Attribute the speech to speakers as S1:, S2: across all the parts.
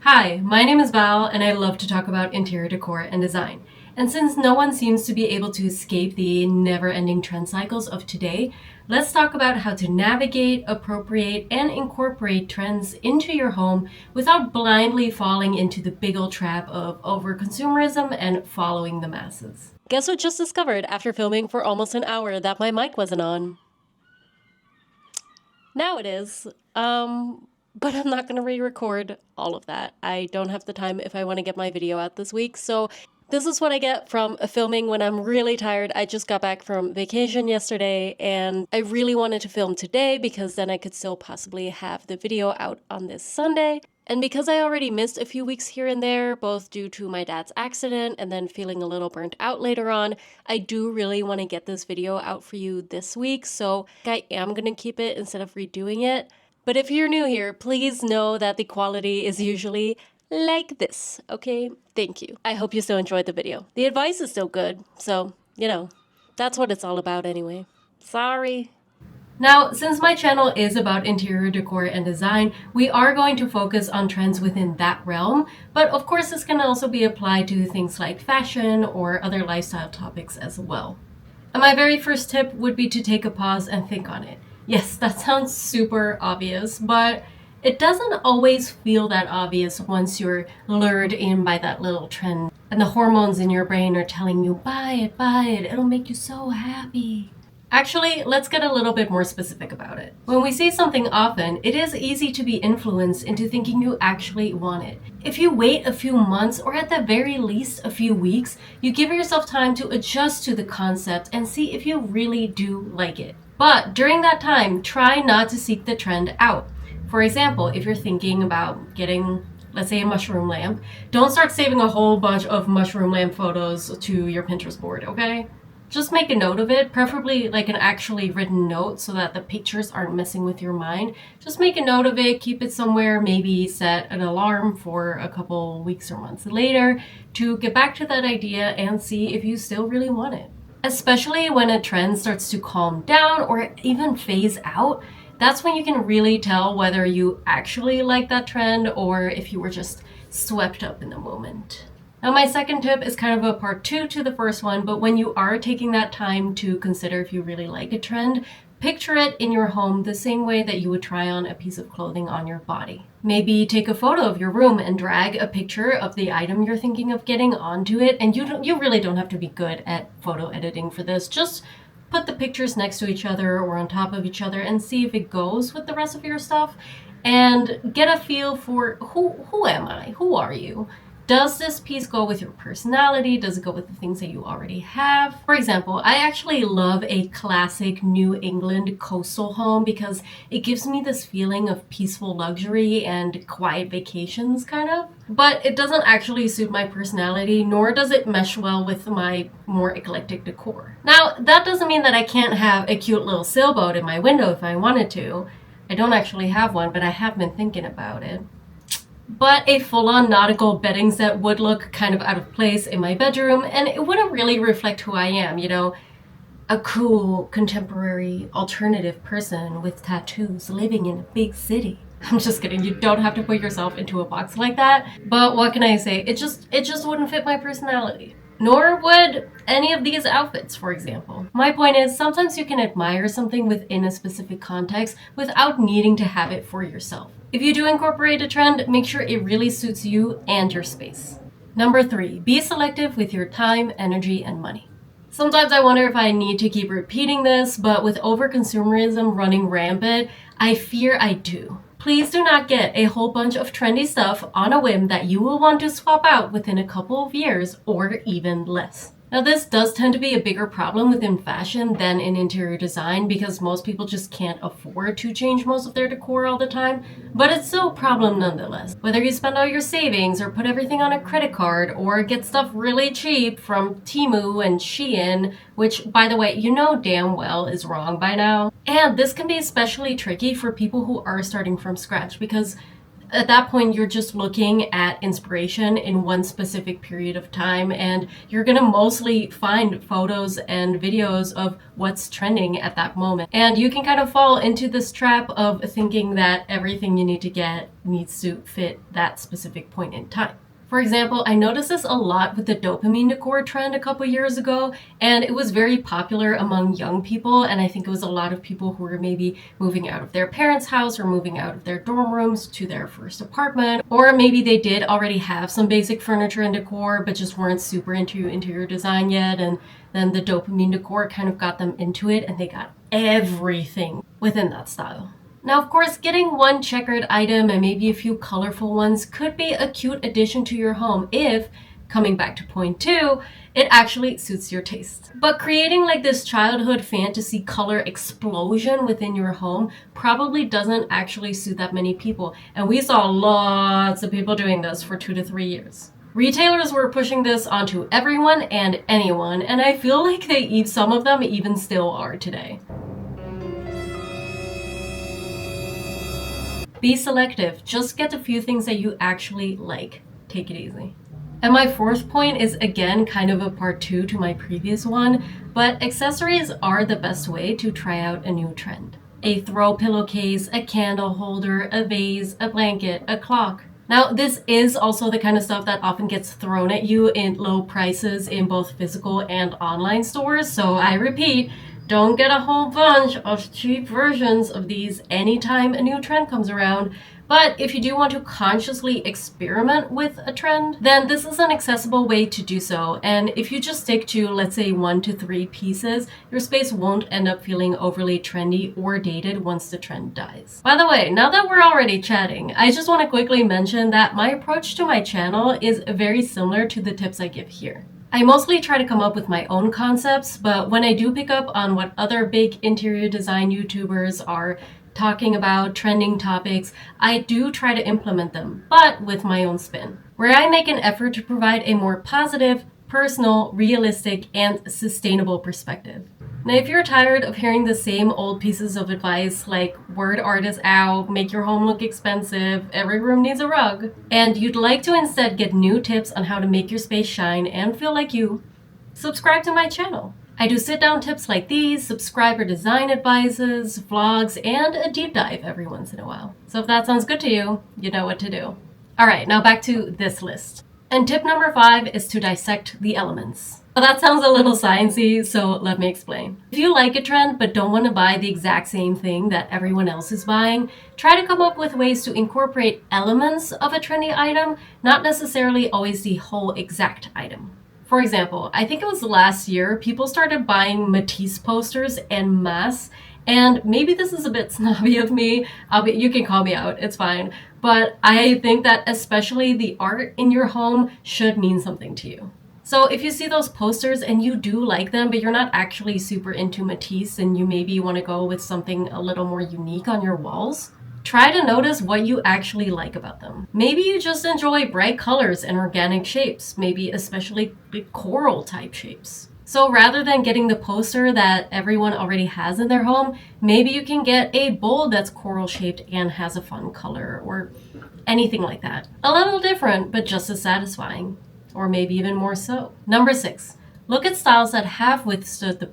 S1: Hi, my name is Val, and I love to talk about interior decor and design. And since no one seems to be able to escape the never-ending trend cycles of today, let's talk about how to navigate, appropriate, and incorporate trends into your home without blindly falling into the big old trap of over-consumerism and following the masses. Guess what just discovered after filming for almost an hour that my mic wasn't on? Now it is. But I'm not going to re-record all of that. I don't have the time if I want to get my video out this week. So this is what I get from filming when I'm really tired. I just got back from vacation yesterday and I really wanted to film today because then I could still possibly have the video out on this Sunday. And because I already missed a few weeks here and there, both due to my dad's accident and then feeling a little burnt out later on, I do really want to get this video out for you this week. So I am going to keep it instead of redoing it. But if you're new here, please know that the quality is usually like this, okay? Thank you. I hope you still enjoyed the video. The advice is still good, so, that's what it's all about anyway. Sorry. Now, since my channel is about interior decor and design, we are going to focus on trends within that realm, but of course this can also be applied to things like fashion or other lifestyle topics as well. And my very first tip would be to take a pause and think on it. Yes, that sounds super obvious, but it doesn't always feel that obvious once you're lured in by that little trend and the hormones in your brain are telling you, buy it, it'll make you so happy. Actually, let's get a little bit more specific about it. When we see something often, it is easy to be influenced into thinking you actually want it. If you wait a few months or at the very least a few weeks, you give yourself time to adjust to the concept and see if you really do like it. But during that time, try not to seek the trend out. For example, if you're thinking about getting, let's say, a mushroom lamp, don't start saving a whole bunch of mushroom lamp photos to your Pinterest board, okay? Just make a note of it, preferably like an actually written note so that the pictures aren't messing with your mind. Just make a note of it, keep it somewhere, maybe set an alarm for a couple weeks or months later to get back to that idea and see if you still really want it. Especially when a trend starts to calm down or even phase out, that's when you can really tell whether you actually like that trend or if you were just swept up in the moment. Now, my second tip is kind of a part two to the first one, but when you are taking that time to consider if you really like a trend, picture it in your home the same way that you would try on a piece of clothing on your body. Maybe take a photo of your room and drag a picture of the item you're thinking of getting onto it. And you really don't have to be good at photo editing for this. Just put the pictures next to each other or on top of each other and see if it goes with the rest of your stuff. And get a feel for who am I? Who are you? Does this piece go with your personality? Does it go with the things that you already have? For example, I actually love a classic New England coastal home because it gives me this feeling of peaceful luxury and quiet vacations, kind of. But it doesn't actually suit my personality, nor does it mesh well with my more eclectic decor. Now, that doesn't mean that I can't have a cute little sailboat in my window if I wanted to. I don't actually have one, but I have been thinking about it. But a full-on nautical bedding set would look kind of out of place in my bedroom, and it wouldn't really reflect who I am, a cool, contemporary, alternative person with tattoos living in a big city. I'm just kidding, you don't have to put yourself into a box like that, but what can I say? It just wouldn't fit my personality. Nor would any of these outfits, for example. My point is, sometimes you can admire something within a specific context without needing to have it for yourself. If you do incorporate a trend, make sure it really suits you and your space. Number 3, be selective with your time, energy, and money. Sometimes I wonder if I need to keep repeating this, but with over-consumerism running rampant, I fear I do. Please do not get a whole bunch of trendy stuff on a whim that you will want to swap out within a couple of years or even less. Now, this does tend to be a bigger problem within fashion than in interior design because most people just can't afford to change most of their decor all the time, but it's still a problem nonetheless. Whether you spend all your savings or put everything on a credit card or get stuff really cheap from Temu and Shein, which, by the way, you know damn well is wrong by now. And this can be especially tricky for people who are starting from scratch because At that point, you're just looking at inspiration in one specific period of time, and you're gonna mostly find photos and videos of what's trending at that moment. And you can kind of fall into this trap of thinking that everything you need to get needs to fit that specific point in time. For example, I noticed this a lot with the dopamine decor trend a couple years ago, and it was very popular among young people, and I think it was a lot of people who were maybe moving out of their parents' house or moving out of their dorm rooms to their first apartment, or maybe they did already have some basic furniture and decor but just weren't super into interior design yet, and then the dopamine decor kind of got them into it and they got everything within that style. Now, of course, getting one checkered item and maybe a few colorful ones could be a cute addition to your home if, coming back to point 2, it actually suits your taste. But creating like this childhood fantasy color explosion within your home probably doesn't actually suit that many people. And we saw lots of people doing this for 2 to 3 years. Retailers were pushing this onto everyone and anyone, and I feel like some of them even still are today. Be selective. Just get the few things that you actually like. Take it easy. And my fourth point is again kind of a part 2 to my previous one, but accessories are the best way to try out a new trend. A throw pillowcase, a candle holder, a vase, a blanket, a clock. Now, this is also the kind of stuff that often gets thrown at you in low prices in both physical and online stores, so I repeat, don't get a whole bunch of cheap versions of these anytime a new trend comes around. But if you do want to consciously experiment with a trend, then this is an accessible way to do so. And if you just stick to, let's say, 1 to 3 pieces, your space won't end up feeling overly trendy or dated once the trend dies. By the way, now that we're already chatting, I just want to quickly mention that my approach to my channel is very similar to the tips I give here. I mostly try to come up with my own concepts, but when I do pick up on what other big interior design YouTubers are talking about, trending topics, I do try to implement them, but with my own spin, where I make an effort to provide a more positive, personal, realistic, and sustainable perspective. Now, if you're tired of hearing the same old pieces of advice like word art is out, make your home look expensive, every room needs a rug, and you'd like to instead get new tips on how to make your space shine and feel like you, subscribe to my channel. I do sit-down tips like these, subscriber design advices, vlogs, and a deep dive every once in a while. So if that sounds good to you, you know what to do. Alright, now back to this list. And tip number 5 is to dissect the elements. Well, that sounds a little sciencey, so let me explain. If you like a trend but don't want to buy the exact same thing that everyone else is buying, try to come up with ways to incorporate elements of a trendy item, not necessarily always the whole exact item. For example, I think it was last year, people started buying Matisse posters en masse, and maybe this is a bit snobby of me, you can call me out, it's fine, but I think that especially the art in your home should mean something to you. So if you see those posters and you do like them, but you're not actually super into Matisse and you maybe want to go with something a little more unique on your walls, try to notice what you actually like about them. Maybe you just enjoy bright colors and organic shapes, maybe especially coral type shapes. So rather than getting the poster that everyone already has in their home, maybe you can get a bowl that's coral shaped and has a fun color or anything like that. A little different, but just as satisfying. Or maybe even more so. Number 6, look at styles that have withstood the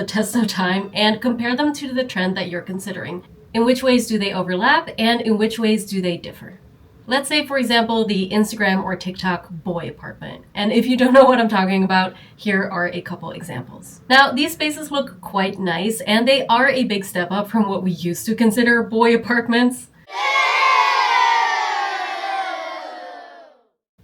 S1: test of time and compare them to the trend that you're considering. In which ways do they overlap and in which ways do they differ? Let's say, for example, the Instagram or TikTok boy apartment. And if you don't know what I'm talking about, here are a couple examples. Now, these spaces look quite nice and they are a big step up from what we used to consider boy apartments.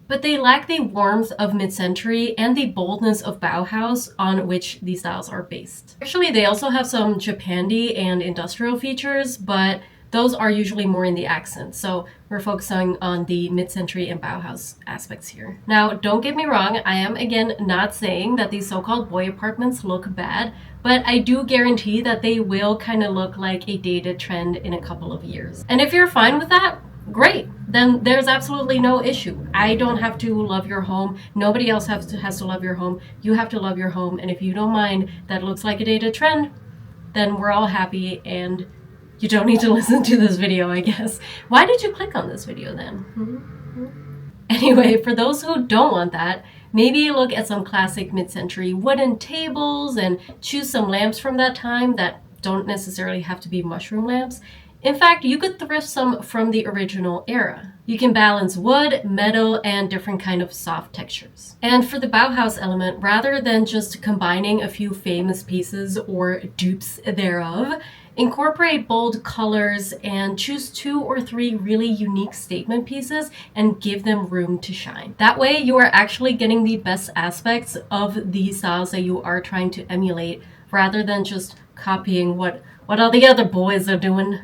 S1: But they lack the warmth of mid-century and the boldness of Bauhaus on which these styles are based. Actually, they also have some Japandi and industrial features, but those are usually more in the accent. So we're focusing on the mid-century and Bauhaus aspects here. Now, don't get me wrong, I am again not saying that these so-called boy apartments look bad, but I do guarantee that they will kind of look like a dated trend in a couple of years. And if you're fine with that, great, then there's absolutely no issue. I don't have to love your home. Nobody else has to love your home. You have to love your home. And if you don't mind that it looks like a dated trend, then we're all happy and you don't need to listen to this video, I guess. Why did you click on this video then? Anyway, for those who don't want that, maybe look at some classic mid-century wooden tables and choose some lamps from that time that don't necessarily have to be mushroom lamps. In fact, you could thrift some from the original era. You can balance wood, metal, and different kind of soft textures. And for the Bauhaus element, rather than just combining a few famous pieces or dupes thereof, incorporate bold colors and choose 2 or 3 really unique statement pieces and give them room to shine. That way you are actually getting the best aspects of the styles that you are trying to emulate rather than just copying what all the other boys are doing.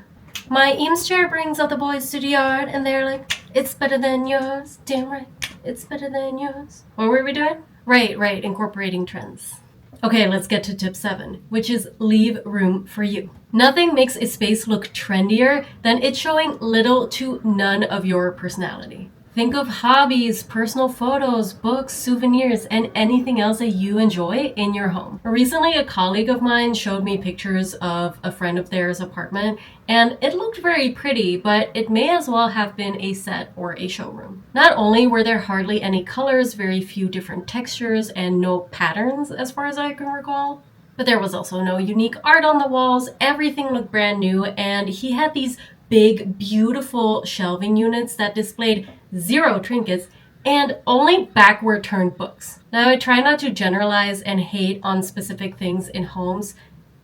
S1: My Eames chair brings other boys to the yard and they're like, it's better than yours. Damn right, it's better than yours. What were we doing? Right, incorporating trends. Okay, let's get to tip 7, which is leave room for you. Nothing makes a space look trendier than it showing little to none of your personality. Think of hobbies, personal photos, books, souvenirs, and anything else that you enjoy in your home. Recently, a colleague of mine showed me pictures of a friend of theirs' apartment, and it looked very pretty, but it may as well have been a set or a showroom. Not only were there hardly any colors, very few different textures, and no patterns as far as I can recall, but there was also no unique art on the walls, everything looked brand new, and he had these big, beautiful shelving units that displayed 0 trinkets and only backward turned books. Now, I try not to generalize and hate on specific things in homes,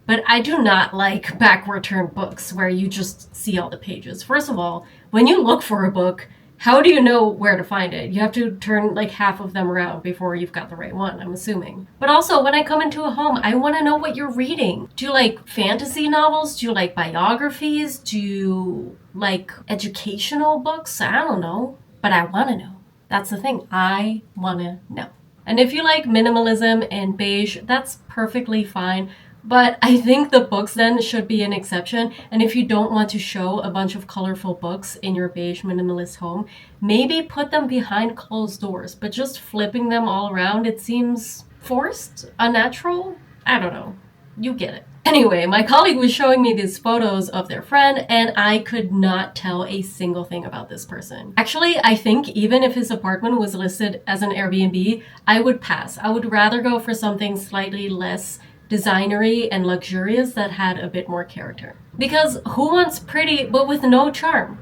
S1: but I do not like backward turned books where you just see all the pages. First of all, when you look for a book, how do you know where to find it? You have to turn like half of them around before you've got the right one, I'm assuming. But also, when I come into a home, I want to know what you're reading. Do you like fantasy novels? Do you like biographies? Do you like educational books? I don't know, but I want to know. That's the thing. I want to know. And if you like minimalism and beige, that's perfectly fine. But I think the books then should be an exception. And if you don't want to show a bunch of colorful books in your beige minimalist home, maybe put them behind closed doors. But just flipping them all around, it seems forced, unnatural. I don't know. You get it. Anyway, my colleague was showing me these photos of their friend, and I could not tell a single thing about this person. Actually, I think even if his apartment was listed as an Airbnb, I would pass. I would rather go for something slightly less designery and luxurious that had a bit more character. Because who wants pretty but with no charm?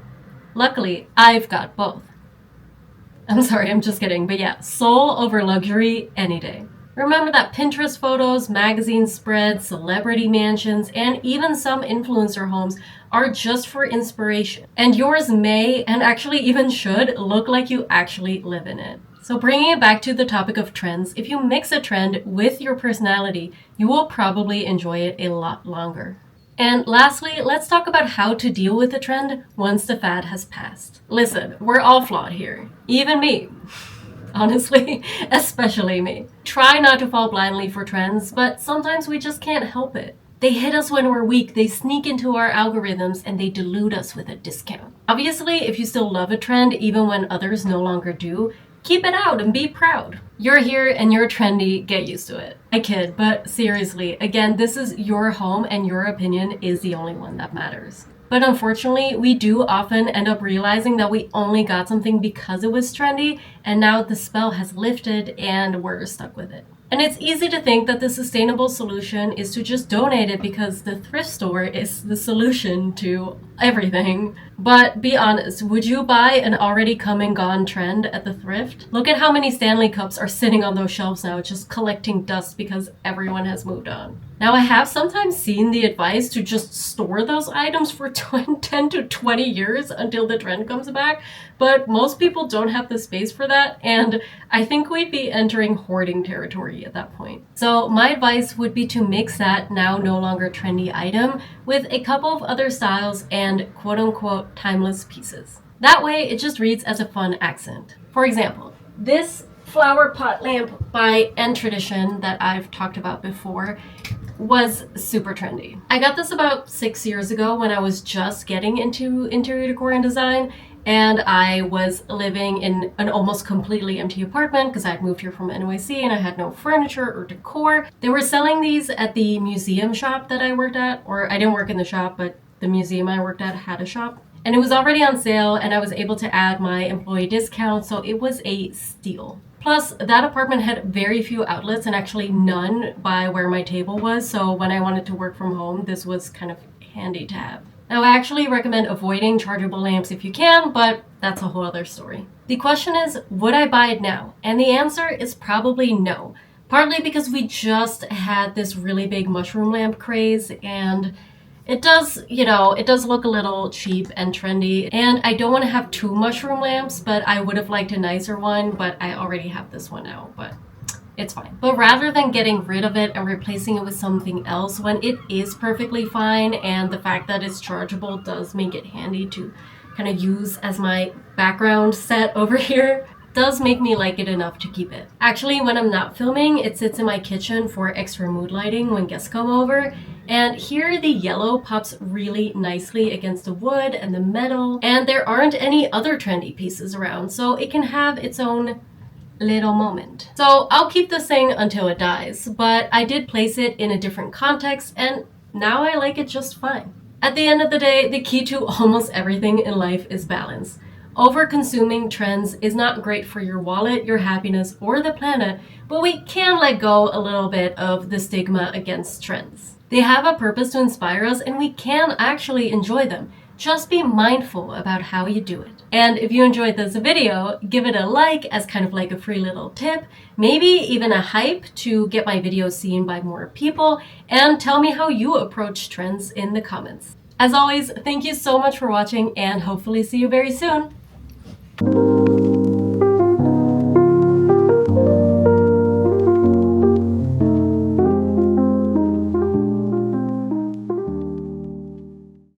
S1: Luckily, I've got both. I'm sorry, I'm just kidding, but yeah, soul over luxury any day. Remember that Pinterest photos, magazine spreads, celebrity mansions, and even some influencer homes are just for inspiration. And yours may, and actually even should, look like you actually live in it. So bringing it back to the topic of trends, if you mix a trend with your personality, you will probably enjoy it a lot longer. And lastly, let's talk about how to deal with a trend once the fad has passed. Listen, we're all flawed here. Even me. Honestly, especially me. Try not to fall blindly for trends, but sometimes we just can't help it. They hit us when we're weak, they sneak into our algorithms, and they delude us with a discount. Obviously, if you still love a trend, even when others no longer do, keep it out and be proud. You're here and you're trendy, get used to it. I kid, but seriously, again, this is your home and your opinion is the only one that matters. But unfortunately, we do often end up realizing that we only got something because it was trendy, and now the spell has lifted and we're stuck with it. And it's easy to think that the sustainable solution is to just donate it because the thrift store is the solution to everything. But be honest, would you buy an already come and gone trend at the thrift? Look at how many Stanley Cups are sitting on those shelves now, just collecting dust because everyone has moved on. Now, I have sometimes seen the advice to just store those items for 10 to 20 years until the trend comes back, but most people don't have the space for that, and I think we'd be entering hoarding territory at that point. So my advice would be to mix that now no longer trendy item with a couple of other styles and quote-unquote timeless pieces. That way, it just reads as a fun accent. For example, this flower pot lamp by Tradition that I've talked about before, was super trendy. I got this about 6 years ago when I was just getting into interior decor and design, and I was living in an almost completely empty apartment because I had moved here from NYC and I had no furniture or decor. They were selling these at the museum shop that I worked at, or I didn't work in the shop, but the museum I worked at had a shop. And it was already on sale, and I was able to add my employee discount, so it was a steal. Plus, that apartment had very few outlets and actually none by where my table was, so when I wanted to work from home, this was kind of handy to have. Now, I actually recommend avoiding chargeable lamps if you can, but that's a whole other story. The question is, would I buy it now? And the answer is probably no. Partly because we just had this really big mushroom lamp craze, and it does look a little cheap and trendy, and I don't want to have two mushroom lamps, but I would have liked a nicer one, but I already have this one now, but it's fine. But rather than getting rid of it and replacing it with something else when it is perfectly fine, and the fact that it's chargeable does make it handy to kind of use as my background set over here, does make me like it enough to keep it. Actually, when I'm not filming, it sits in my kitchen for extra mood lighting when guests come over. And here the yellow pops really nicely against the wood and the metal. And there aren't any other trendy pieces around, so it can have its own little moment. So I'll keep this thing until it dies, but I did place it in a different context, and now I like it just fine. At the end of the day, the key to almost everything in life is balance. Over-consuming trends is not great for your wallet, your happiness, or the planet, but we can let go a little bit of the stigma against trends. They have a purpose to inspire us, and we can actually enjoy them. Just be mindful about how you do it. And if you enjoyed this video, give it a like as kind of like a free little tip, maybe even a hype to get my videos seen by more people, and tell me how you approach trends in the comments. As always, thank you so much for watching, and hopefully see you very soon.